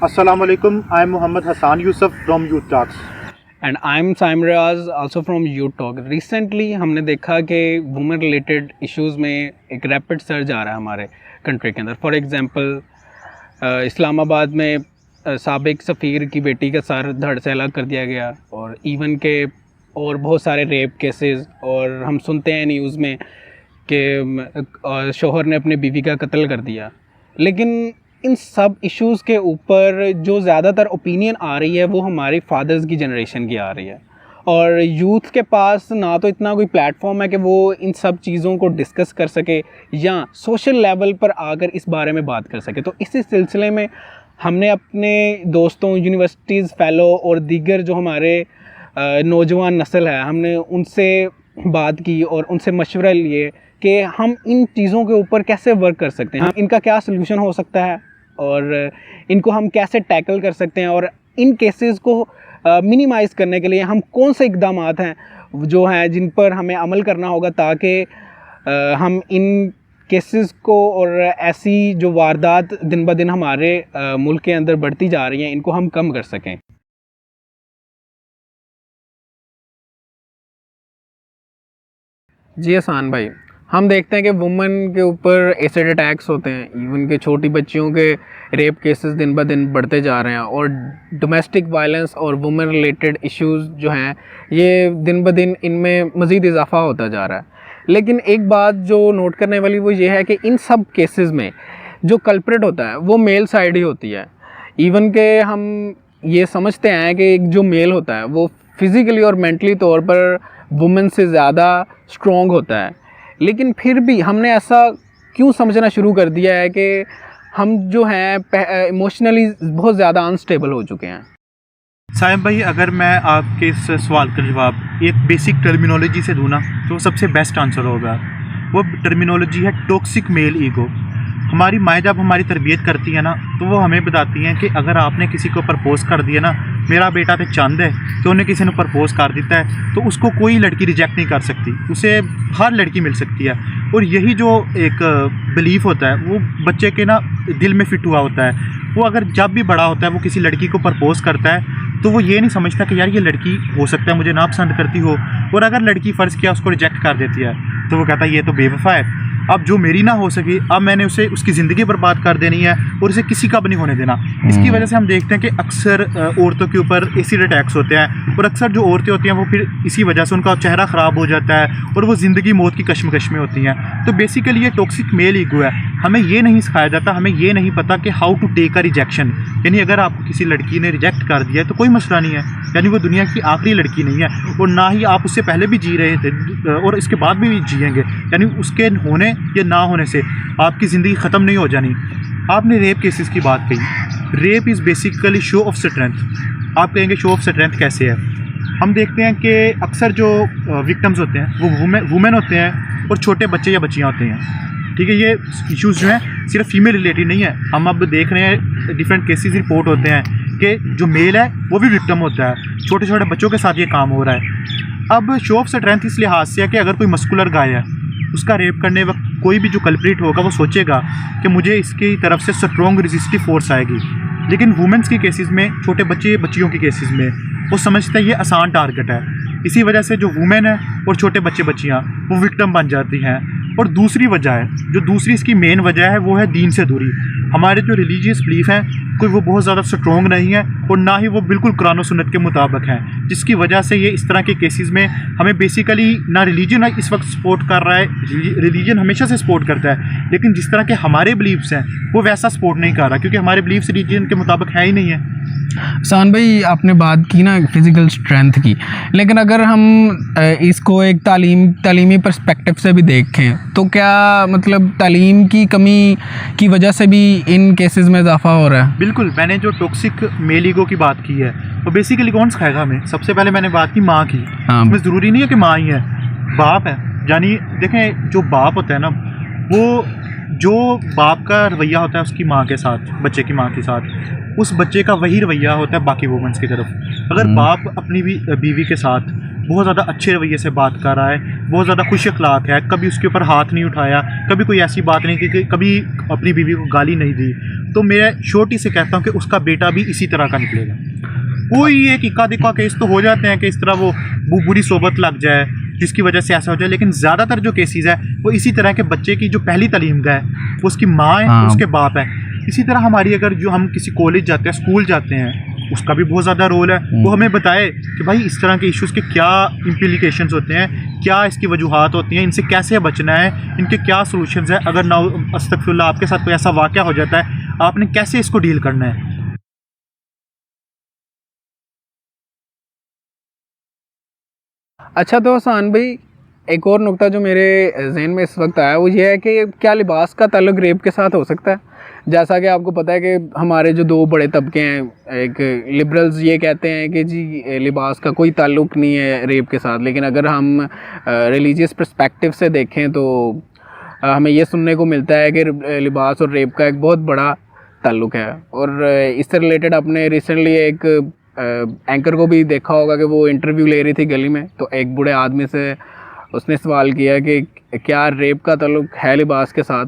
Assalamu alaikum. I am Muhammad Hassan Yusuf from Youth Talks. And I am Saim Riyaz also from Youth Talk. Recently हमने देखा कि women related issues में एक rapid surge आ रहा है हमारे कंट्री के अंदर। फॉर एग्जांपल इस्लामाबाद में साबिक सफ़ीर की बेटी का सर धड़ से अलग कर दिया गया, और इवन के और बहुत सारे रेप केसेस, और हम सुनते हैं न्यूज़ में कि शोहर ने अपने बीवी का कत्ल कर दिया। लेकिन इन सब इश्यूज़ के ऊपर जो ज़्यादातर ओपिनियन आ रही है वो हमारे फादर्स की जनरेशन की आ रही है, और यूथ के पास ना तो इतना कोई प्लेटफॉर्म है कि वो इन सब चीज़ों को डिस्कस कर सके या सोशल लेवल पर आकर इस बारे में बात कर सके। तो इसी सिलसिले में हमने अपने दोस्तों, यूनिवर्सिटीज़ फ़ेलो और दीगर जो हमारे नौजवान नस्ल है, हमने उनसे बात की और उनसे मशवरा लिए कि हम इन चीज़ों के ऊपर कैसे वर्क कर सकते हैं, इनका क्या सलूशन हो सकता है और इनको हम कैसे टैकल कर सकते हैं, और इन केसेस को मिनिमाइज़ करने के लिए हम कौन से इक़दामात हैं जो हैं जिन पर हमें अमल करना होगा ताकि हम इन केसेस को और ऐसी जो वारदात दिन ब दिन हमारे मुल्क के अंदर बढ़ती जा रही हैं इनको हम कम कर सकें। जी हसन भाई, हम देखते हैं कि वुमेन के ऊपर एसिड अटैक्स होते हैं, इवन के छोटी बच्चियों के रेप केसेस दिन ब दिन बढ़ते जा रहे हैं, और डोमेस्टिक वायलेंस और वुमेन रिलेटेड इश्यूज़ जो हैं ये दिन ब दिन इनमें मज़ीद इजाफा होता जा रहा है। लेकिन एक बात जो नोट करने वाली वो ये है कि इन सब केसेस में जो कल्प्रिट होता है वो मेल साइड ही होती है। इवन के हम ये समझते हैं कि एक जो मेल होता है वो फिज़िकली और मेंटली तौर पर वुमेन से ज़्यादा स्ट्रॉन्ग होता है, लेकिन फिर भी हमने ऐसा क्यों समझना शुरू कर दिया है कि हम जो हैं इमोशनली बहुत ज़्यादा अनस्टेबल हो चुके हैं। साहिब भाई, अगर मैं आपके इस सवाल का जवाब एक बेसिक टर्मिनोलॉजी से दूँ ना तो सबसे बेस्ट आंसर होगा। वो टर्मिनोलॉजी है टॉक्सिक मेल ईगो। हमारी माएँ जब हमारी तरबियत करती है ना तो वो हमें बताती हैं कि अगर आपने किसी को प्रपोज़ कर दिया ना, मेरा बेटा तो चंद है तो उन्हें किसी ने प्रपोज़ कर देता है तो उसको कोई लड़की रिजेक्ट नहीं कर सकती, उसे हर लड़की मिल सकती है। और यही जो एक बिलीफ होता है वो बच्चे के ना दिल में फिट हुआ होता है। वो अगर जब भी बड़ा होता है वो किसी लड़की को प्रपोज़ करता है तो वो ये नहीं समझता कि यार ये लड़की हो सकता है मुझे नापसंद करती हो, और अगर लड़की फ़र्ज़ किया उसको रिजेक्ट कर देती है तो वो कहता है ये तो बेवफा है, अब जो मेरी ना हो सकी अब मैंने उसे उसकी ज़िंदगी बर्बाद कर देनी है और उसे किसी का भी नहीं होने देना। इसकी वजह से हम देखते हैं कि अक्सर औरतों के ऊपर एसिड अटैक्स होते हैं, और अक्सर जो औरतें होती हैं वो फिर इसी वजह से उनका चेहरा ख़राब हो जाता है और वो ज़िंदगी मौत की कश्मकश में होती हैं। तो बेसिकली ये टॉक्सिक मेल ईगो है। हमें ये नहीं सिखाया जाता, हमें ये नहीं पता कि how to take a rejection, यानी अगर आपको किसी लड़की ने रिजेक्ट कर दिया है तो कोई मसला नहीं है, यानी वो दुनिया की आखिरी लड़की नहीं है, और ना ही आप उससे पहले भी जी रहे थे और इसके बाद भी जिएंगे, यानी उसके होने या ना होने से आपकी ज़िंदगी ख़त्म नहीं हो जानी। आपने रेप केसेस की बात कही। Rape is basically show off strength. आप कहेंगे शो ऑफ स्ट्रेंथ कैसे है? हम देखते हैं कि अक्सर जो विक्टिम्स होते हैं वो वुमेन होते हैं और छोटे बच्चे या बच्चियाँ होते हैं। ठीक है, ये इश्यूज़ जो हैं सिर्फ फीमेल रिलेटेड नहीं है। हम अब देख रहे हैं डिफरेंट केसेस रिपोर्ट होते हैं कि जो मेल है वो भी विक्टिम होता है, छोटे छोटे बच्चों के साथ ये काम हो रहा है। अब शो ऑफ स्ट्रेंथ इस लिहाज से है कि अगर कोई मस्कुलर गाय है उसका रेप करने वक्त कोई भी जो कल्प्रिट होगा वो सोचेगा कि मुझे इसकी तरफ से स्ट्रॉन्ग रेजिस्टिव फोर्स आएगी, लेकिन वुमेंस के केसेस में, छोटे बच्चे बच्चियों के केसेस में वो समझता है ये आसान टारगेट है। इसी वजह से जो वुमेन है और छोटे बच्चे बच्चियाँ वो विक्टिम बन जाती हैं। और दूसरी वजह है, जो दूसरी इसकी मेन वजह है वो है दीन से दूरी। हमारे जो रिलीजियस बिलीफ हैं कोई वो बहुत ज़्यादा स्ट्रॉन्ग नहीं है और ना ही वो बिल्कुल कुरान और सुन्नत के मुताबिक हैं, जिसकी वजह से ये इस तरह के केसेस में हमें बेसिकली ना रिलीजन इस वक्त सपोर्ट कर रहा है, रिलीजन हमेशा से सपोर्ट करता है, लेकिन जिस तरह के हमारे बिलीव्स हैं वो वैसा सपोर्ट नहीं कर रहा, क्योंकि हमारे बिलीव्स रिलीजन के मुताबिक है ही नहीं है। सान भाई, आपने बात की ना फिज़िकल स्ट्रेंथ की, लेकिन अगर हम इसको एक तालीमी पर्सपेक्टिव से भी देखें तो क्या मतलब तालीम की कमी की वजह से भी इन केसेस में इजाफा हो रहा है? बिल्कुल, मैंने जो टॉक्सिक मेल ईगो की बात की है वो बेसिकली कौन सिखाएगा हमें? सबसे पहले मैंने बात की माँ की। हाँ, इसमें ज़रूरी नहीं है कि माँ ही है, बाप है। यानी देखें, जो बाप होता है ना, वो जो बाप का रवैया होता है उसकी माँ के साथ, बच्चे की माँ के साथ, उस बच्चे का वही रवैया होता है बाकी वुमेंस की तरफ। अगर बाप अपनी बीवी के साथ बहुत ज़्यादा अच्छे रवैये से बात कर रहा है, बहुत ज़्यादा खुश अखलाक है, कभी उसके ऊपर हाथ नहीं उठाया, कभी कोई ऐसी बात नहीं की कि कभी अपनी बीवी को गाली नहीं दी, तो मैं छोटी से कहता हूँ कि उसका बेटा भी इसी तरह का निकलेगा। कोई एक इक्का दुक्का केस तो हो जाते हैं कि इस तरह वो बुरी सोबत लग जाए जिसकी वजह से ऐसा हो जाए, लेकिन ज़्यादातर जो केसेस है वो इसी तरह के बच्चे की जो पहली तालीम का है वो उसकी माँ है, हाँ। उसके बाप है। इसी तरह हमारी अगर जो हम किसी कॉलेज जाते हैं, स्कूल जाते हैं, उसका भी बहुत ज़्यादा रोल है। वो हमें बताए कि भाई इस तरह के इश्यूज़ के क्या इम्प्लीकेशंस होते हैं, क्या इसकी वजूहात होती हैं, इनसे कैसे बचना है, इनके क्या सॉल्यूशंस हैं, अगर ना अस्तगफिरुल्लाह आपके साथ कोई ऐसा वाक़या हो जाता है आपने कैसे इसको डील करना है। अच्छा, तो हसन भाई, एक और नुक्ता जो मेरे जहन में इस वक्त आया वो ये है कि क्या लिबास का ताल्लुक रेप के साथ हो सकता है? जैसा कि आपको पता है कि हमारे जो दो बड़े तबके हैं, एक लिबरल्स ये कहते हैं कि जी लिबास का कोई ताल्लुक नहीं है रेप के साथ, लेकिन अगर हम रिलीजियस पर्सपेक्टिव से देखें तो हमें ये सुनने को मिलता है कि लिबास और रेप का एक बहुत बड़ा ताल्लुक है। और इससे रिलेटेड आपने रिसेंटली एक एंकर को भी देखा होगा कि वो इंटरव्यू ले रही थी गली में, तो एक बूढ़े आदमी से उसने सवाल किया कि क्या रेप का ताल्लुक है लिबास के साथ?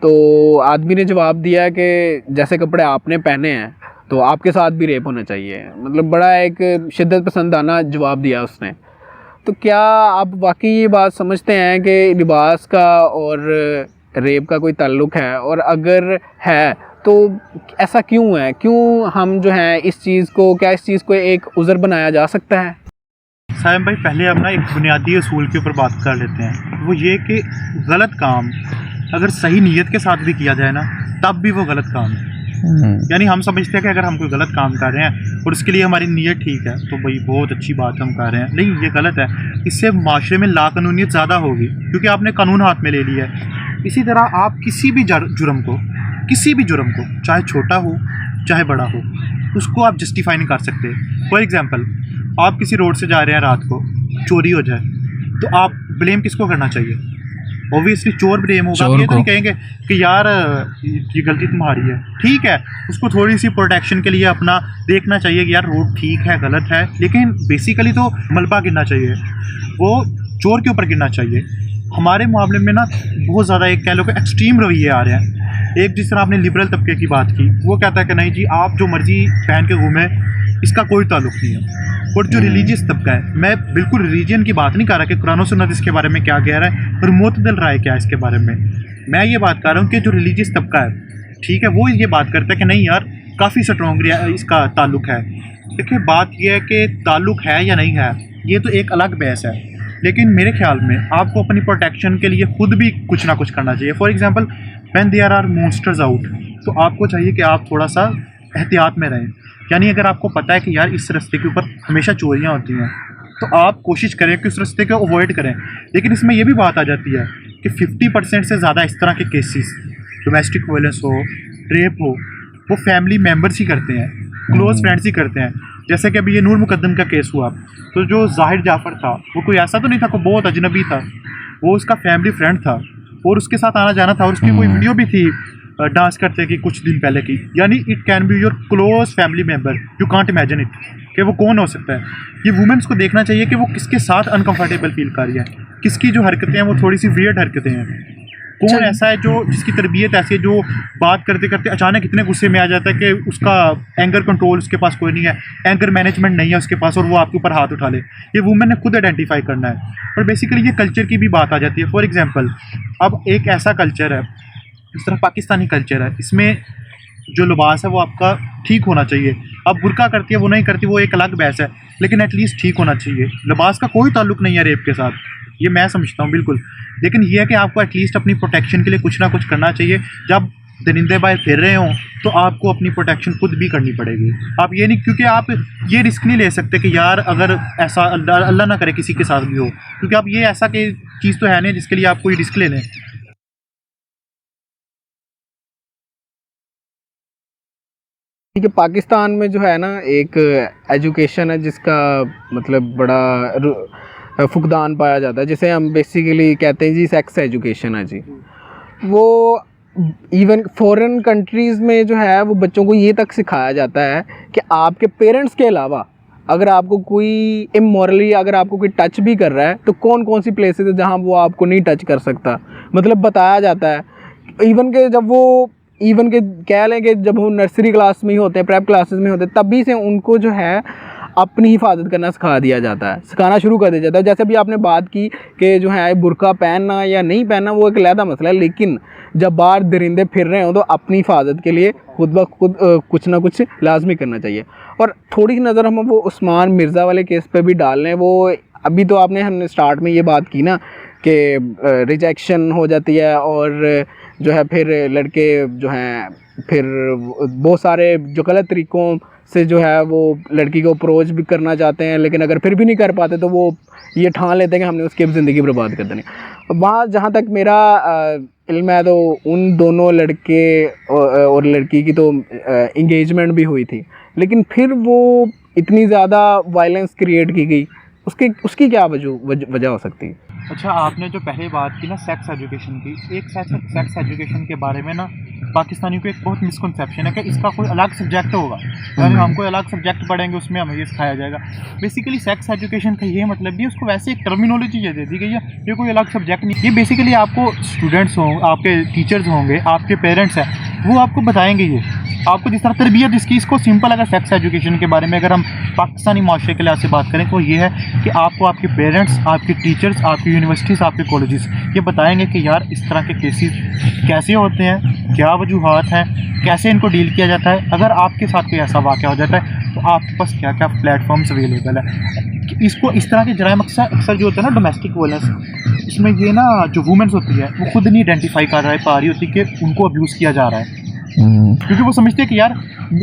तो आदमी ने जवाब दिया कि जैसे कपड़े आपने पहने हैं तो आपके साथ भी रेप होना चाहिए। मतलब बड़ा एक शिद्दत पसंदाना जवाब दिया उसने। तो क्या आप वाकई ये बात समझते हैं कि लिबास का और रेप का कोई ताल्लुक है, और अगर है तो ऐसा क्यों है? क्यों हम जो हैं इस चीज़ को, क्या इस चीज़ को एक उज़र बनाया जा सकता है? साइम भाई, पहले हम ना एक बुनियादी असूल के ऊपर बात कर लेते हैं। वो ये कि गलत काम अगर सही नीयत के साथ भी किया जाए ना तब भी वो गलत काम है। यानी हम समझते हैं कि अगर हम कोई गलत काम कर रहे हैं और उसके लिए हमारी नीयत ठीक है तो भाई बहुत अच्छी बात हम कर रहे हैं, लेकिन ये गलत है। इससे माशरे में लाकानूनियत ज़्यादा होगी क्योंकि आपने कानून हाथ में ले लिया है। इसी तरह आप किसी भी जुर्म को चाहे छोटा हो चाहे बड़ा हो, उसको आप जस्टिफाई नहीं कर सकते। फॉर एग्ज़ाम्पल, आप किसी रोड से जा रहे हैं, रात को चोरी हो जाए तो आप ब्लेम किसको करना चाहिए? ऑब्वियसली चोर ब्लेम होगा। ये तो नहीं कहेंगे कि यार ये गलती तुम्हारी है। ठीक है, उसको थोड़ी सी प्रोटेक्शन के लिए अपना देखना चाहिए कि यार रोड ठीक है गलत है, लेकिन बेसिकली तो मलबा गिरना चाहिए, वो चोर के ऊपर गिरना चाहिए। हमारे मामले में ना बहुत ज़्यादा एक कह लो कि एक्सट्रीम रवैये आ रहे हैं। एक जिस तरह आपने लिबरल तबके की बात की, वो कहता है कि नहीं जी आप जो मर्जी पहन के घूमें, इसका कोई ताल्लुक नहीं है। और जो रिलीजियस तबका है, मैं बिल्कुल रिलीजन की बात नहीं कर रहा कि कुरान और सुन्नत इसके बारे में क्या कह रहा है और मुतदल राय क्या है इसके बारे में। मैं ये बात कर रहा हूँ कि जो रिलीजियस तबका है, ठीक है, वो ये बात करता है कि नहीं यार काफ़ी स्ट्रॉन्ग इसका ताल्लुक है। देखिए बात यह है कि ताल्लुक है या नहीं है, ये तो एक अलग बहस है, लेकिन मेरे ख्याल में आपको अपनी प्रोटेक्शन के लिए खुद भी कुछ ना कुछ करना चाहिए। For example, when there are monsters out, तो आपको चाहिए कि आप थोड़ा सा एहतियात में रहें। यानी अगर आपको पता है कि यार इस रास्ते के ऊपर हमेशा चोरियां होती हैं तो आप कोशिश करें कि उस रास्ते को अवॉइड करें। लेकिन इसमें यह भी बात आ जाती है कि 50% से ज़्यादा इस तरह के केसेस, डोमेस्टिक वायलेंस हो, रेप हो, वो फैमिली मेम्बर्स ही करते हैं, क्लोज फ्रेंड्स ही करते हैं। जैसे कि अभी ये नूर मुकद्दम का केस हुआ, तो जो जाहिर जाफ़र था वो कोई ऐसा तो नहीं था, कोई बहुत अजनबी था, वो उसका फैमिली फ्रेंड था और उसके साथ आना जाना था, और उसकी कोई वीडियो भी थी डांस करते कि कुछ दिन पहले की। यानी it can be your close family member, you can't imagine it कि वो कौन हो सकता है। ये वुमेन्स को देखना चाहिए कि वो किसके साथ अनकंफर्टेबल फील कर रही है, किसकी जो हरकतें हैं वो थोड़ी सी वियर्ड हरकतें हैं, कौन ऐसा है जो जिसकी तरबियत ऐसी है जो बात करते करते अचानक इतने गुस्से में आ जाता है कि उसका एंगर कंट्रोल उसके पास कोई नहीं है, एंगर मैनेजमेंट नहीं है उसके पास, और वो आपके ऊपर हाथ उठा ले। ये वुमेन ने खुद आइडेंटिफाई करना है। और बेसिकली ये कल्चर की भी बात आ जाती है। फॉर एग्जांपल, अब एक ऐसा कल्चर है, इस तरह पाकिस्तानी कल्चर है, इसमें जो लिबास है वो आपका ठीक होना चाहिए। अब बुर्का करती है वो नहीं करती, वो एक अलग बहस है, लेकिन एटलीस्ट ठीक होना चाहिए। लिबास का कोई ताल्लुक नहीं है रेप के साथ, ये मैं समझता हूँ बिल्कुल। लेकिन ये है कि आपको एटलीस्ट अपनी प्रोटेक्शन के लिए कुछ ना कुछ करना चाहिए। जब दरिंदे बाहर फिर रहे हों तो आपको अपनी प्रोटेक्शन खुद भी करनी पड़ेगी। आप ये नहीं, क्योंकि आप ये रिस्क नहीं ले सकते कि यार अगर ऐसा अल्लाह ना करे किसी के साथ भी हो, क्योंकि आप ये ऐसा कि चीज़ तो है नहीं जिसके लिए आप कोई रिस्क ले लें। ठीक है, पाकिस्तान में जो है ना एक एजुकेशन है जिसका मतलब बड़ा फुकदान पाया जाता है, जिसे हम बेसिकली कहते हैं जी सेक्स एजुकेशन है जी। वो इवन फॉरेन कंट्रीज़ में जो है वो बच्चों को ये तक सिखाया जाता है कि आपके पेरेंट्स के अलावा अगर आपको कोई इमोरली अगर आपको कोई टच भी कर रहा है तो कौन कौन सी प्लेसेस है जहाँ वो आपको नहीं टच कर सकता, मतलब बताया जाता है। इवन के कह लें कि जब वो नर्सरी क्लास में ही होते हैं, प्रेप क्लासेस में होते हैं, तभी से उनको जो है अपनी हिफाजत करना सिखा दिया जाता है, सिखाना शुरू कर दिया जाता है। जैसे अभी आपने बात की कि जो है बुर्का पहनना या नहीं पहनना वो एक अलग मसला है, लेकिन जब बाहर दरिंदे फिर रहे हों तो अपनी हिफाजत के लिए खुद ब खुद कुछ ना कुछ लाजमी करना चाहिए। और थोड़ी नज़र हम वो उस्मान मिर्ज़ा वाले केस पे भी डाल लें, वो अभी तो हमने स्टार्ट में ये बात की ना कि रिजेक्शन हो जाती है और जो है फिर लड़के जो हैं फिर बहुत सारे जो गलत तरीक़ों से जो है वो लड़की को अप्रोच भी करना चाहते हैं, लेकिन अगर फिर भी नहीं कर पाते तो वो ये ठान लेते हैं कि हमने उसकी ज़िंदगी बर्बाद कर देनी। वहाँ जहाँ तक मेरा इल्म है तो उन दोनों लड़के और लड़की की तो इंगेजमेंट भी हुई थी, लेकिन फिर वो इतनी ज़्यादा वायलेंस क्रिएट की गई, उसकी क्या वजह हो सकती है? अच्छा, आपने जो पहले बात की ना सेक्स एजुकेशन की, एक सेक्स एजुकेशन के बारे में ना पाकिस्तानियों को एक बहुत मिसकंसेप्शन है कि इसका कोई अलग सब्जेक्ट होगा, यानी हम कोई अलग सब्जेक्ट पढ़ेंगे उसमें हमें ये सिखाया जाएगा। बेसिकली सेक्स एजुकेशन का ये मतलब भी, उसको वैसे एक टर्मिनोलॉजी ये दे दी गई है, ये कोई अलग सब्जेक्ट नहीं। ये बेसिकली आपको स्टूडेंट्स हों, आपके टीचर्स होंगे, आपके पेरेंट्स हैं, वो आपको बताएंगे ये आपको जिस तरह तरबियत इसकी। इसको सिंपल अगर सेक्स एजुकेशन के बारे में अगर हम पाकिस्तानी माशरे के लिहाज से बात करें तो ये है कि आपको आपके पेरेंट्स, आपके टीचर्स, आपकी यूनिवर्सिटीज़, आपके कॉलेजेस ये बताएंगे कि यार इस तरह के केसेस कैसे होते हैं, क्या वजूहात हैं, कैसे इनको डील किया जाता है। अगर आपके साथ कोई ऐसा वाक़या हो जाता है तो आपके पास क्या क्या प्लेटफॉर्म्स अवेलेबल है। इसको इस तरह के जराइम अक्सर जो होता है ना डोमेस्टिक वायलेंस, इसमें ये ना जो वुमेन्स होती है वो खुद नहीं आइडेंटिफाई पा रही होती कि उनको अब्यूज़ किया जा रहा है, क्योंकि वो समझते हैं कि यार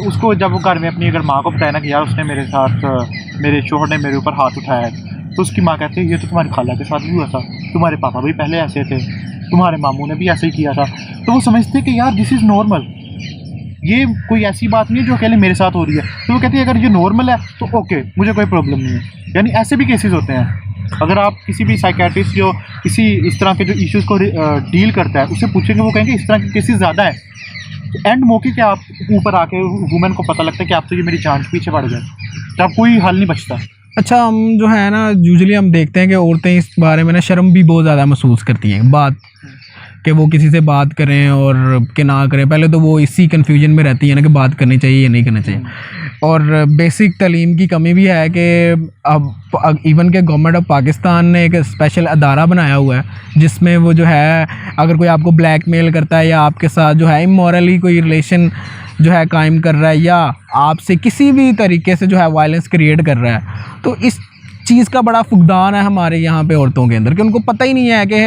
उसको जब वो घर में अपनी अगर माँ को बताया ना कि यार उसने मेरे साथ, मेरे शोहर ने मेरे ऊपर हाथ उठाया है, तो उसकी माँ कहती है ये तो तुम्हारी खाला के साथ भी हुआ था, तुम्हारे पापा भी पहले ऐसे थे, तुम्हारे मामू ने भी ऐसे ही किया था। तो वो समझते हैं कि यार दिस इज़ नॉर्मल, ये कोई ऐसी बात नहीं है जो अकेले मेरे साथ हो रही है। तो वो कहती है अगर ये नॉर्मल है तो ओके, मुझे कोई प्रॉब्लम नहीं है। यानी ऐसे भी केसेस होते हैं। अगर आप किसी भी साइकेट्रिस्ट जो किसी इस तरह के जो इश्यूज़ को डील करता है उससे पूछेंगे, वो कहेंगे इस तरह के केसेस ज़्यादा है। एंड मौके के आप ऊपर आके वुमेन को पता लगता है कि आप तो ये मेरी जान पीछे पड़ गए, तो आप कोई हल नहीं बचता। अच्छा, हम जो है ना यूजुअली हम देखते हैं कि औरतें इस बारे में ना शर्म भी बहुत ज़्यादा महसूस करती हैं, बात कि वो किसी से बात करें और कि ना करें। पहले तो वो इसी कन्फ्यूजन में रहती है ना कि बात करनी चाहिए या नहीं करनी चाहिए। और बेसिक तालीम की कमी भी है कि अब इवन के गवर्नमेंट ऑफ पाकिस्तान ने एक स्पेशल अदारा बनाया हुआ है जिसमें वो जो है अगर कोई आपको ब्लैकमेल करता है या आपके साथ जो है इमोरली कोई रिलेशन जो है कायम कर रहा है या आपसे किसी भी तरीके से जो है वायलेंस क्रिएट कर रहा है, तो इस चीज़ का बड़ा फुकदान है हमारे यहाँ पे औरतों के अंदर कि उनको पता ही नहीं है कि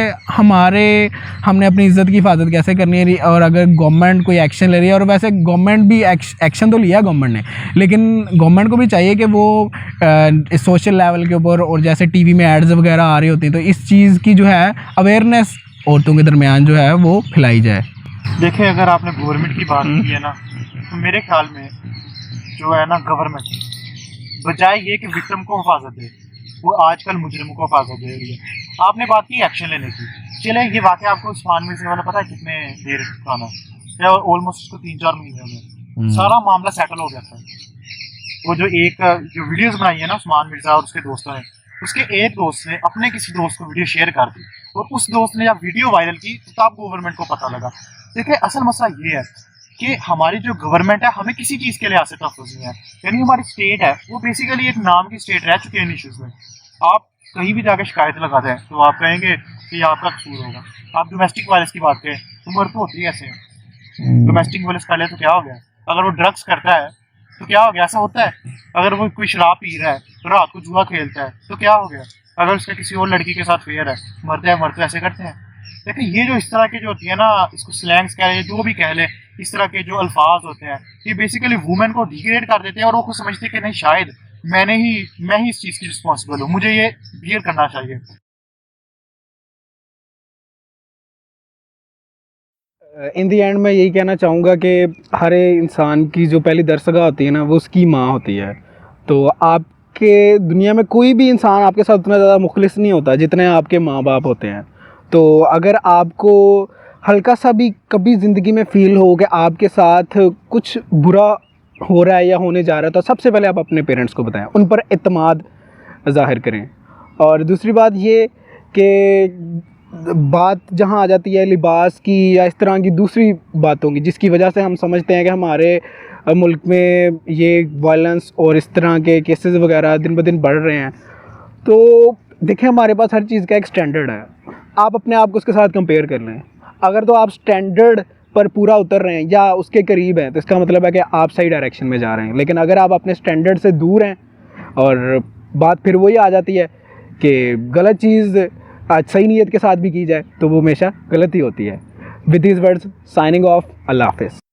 हमने अपनी इज़्ज़त की हिफाजत कैसे करनी है। और अगर गवर्नमेंट कोई एक्शन ले रही है, और वैसे गवर्नमेंट भी एक्शन तो लिया गवर्नमेंट ने, लेकिन गवर्नमेंट को भी चाहिए कि वो सोशल लेवल के ऊपर और जैसे टीवी में एड्स वगैरह आ रही होती हैं तो इस चीज़ की जो है अवेयरनेस औरतों के दरमियान जो है वो फैलाई जाए। देखिए, अगर आपने गवर्नमेंट की बात की है ना, तो मेरे ख्याल में जो है ना गवर्नमेंट बजाय ये कि विक्टिम को हिफाजत दे, वो आजकल मुजरिम को हिफाजत दे रही है। आपने बात की एक्शन लेने की, चले ये वाक़या आपको उस्मान मिर्ज़ा वाला पता है कितने देर पुराना है? ऑलमोस्ट उसको 3-4 महीने हो गए, सारा मामला सेटल हो गया था। वो जो वीडियोस बनाई है ना उस्मान मिर्ज़ा और उसके दोस्तों ने, उसके एक दोस्त ने अपने किसी दोस्त को वीडियो शेयर कर दी और उस दोस्त ने जब वीडियो वायरल की तब गवर्नमेंट को पता लगा। देखिए, असल मसला ये है कि हमारी जो गवर्नमेंट है हमें किसी चीज़ के लिहाज से तहफ़्फ़ुज़ नहीं है। यानी हमारी स्टेट है वो बेसिकली एक नाम की स्टेट रह चुकी है इन इशूज़ में। आप कहीं भी जाकर शिकायत लगाते हैं तो आप कहेंगे कि ये आपका कसूर होगा। आप डोमेस्टिक वायलेंस की बात करें तो मर्द तो होती है ऐसे, डोमेस्टिक वायलेंस कर ले तो क्या हो गया? अगर वो ड्रग्स करता है तो क्या हो गया? ऐसा होता है। अगर वो कोई शराब पी रहा है तो रात को जुआ खेलता है तो क्या हो गया? अगर उसका किसी और लड़की के साथ फेयर है, मर्द ऐसे करते हैं। देखिए, ये जो इस तरह की जो होती है ना, इसको स्लैंग्स कह लें, जो भी कह लें, इस तरह के जो अल्फाज होते हैं ये बेसिकली वुमेन को डिग्रेड कर देते हैं और वो खुद समझते हैं कि नहीं, शायद मैं ही इस चीज़ की रिस्पॉन्सिबल हूँ, मुझे ये बियर करना चाहिए। इन दी एंड मैं यही कहना चाहूँगा कि हर इंसान की जो पहली दरसगाह होती है ना वो उसकी माँ होती है। तो आपके दुनिया में कोई भी इंसान आपके साथ उतना ज़्यादा मुखलिस नहीं होता जितने आपके माँ बाप होते हैं। तो अगर आपको हल्का सा भी कभी ज़िंदगी में फ़ील हो कि आपके साथ कुछ बुरा हो रहा है या होने जा रहा है, तो सबसे पहले आप अपने पेरेंट्स को बताएं, उन पर इत्मीनान ज़ाहिर करें। और दूसरी बात ये कि बात जहाँ आ जाती है लिबास की या इस तरह की दूसरी बातों की, जिसकी वजह से हम समझते हैं कि हमारे मुल्क में ये वायलेंस और इस तरह के केसेस वगैरह दिन ब दिन बढ़ रहे हैं, तो देखें हमारे पास हर चीज़ का एक स्टैंडर्ड है। आप अपने आप को उसके साथ कंपेयर कर लें, अगर तो आप स्टैंडर्ड पर पूरा उतर रहे हैं या उसके करीब हैं, तो इसका मतलब है कि आप सही डायरेक्शन में जा रहे हैं। लेकिन अगर आप अपने स्टैंडर्ड से दूर हैं, और बात फिर वही आ जाती है कि गलत चीज़ आज सही नीयत के साथ भी की जाए तो वो हमेशा गलत ही होती है। With these words signing off, अल्लाह हाफ़िज़।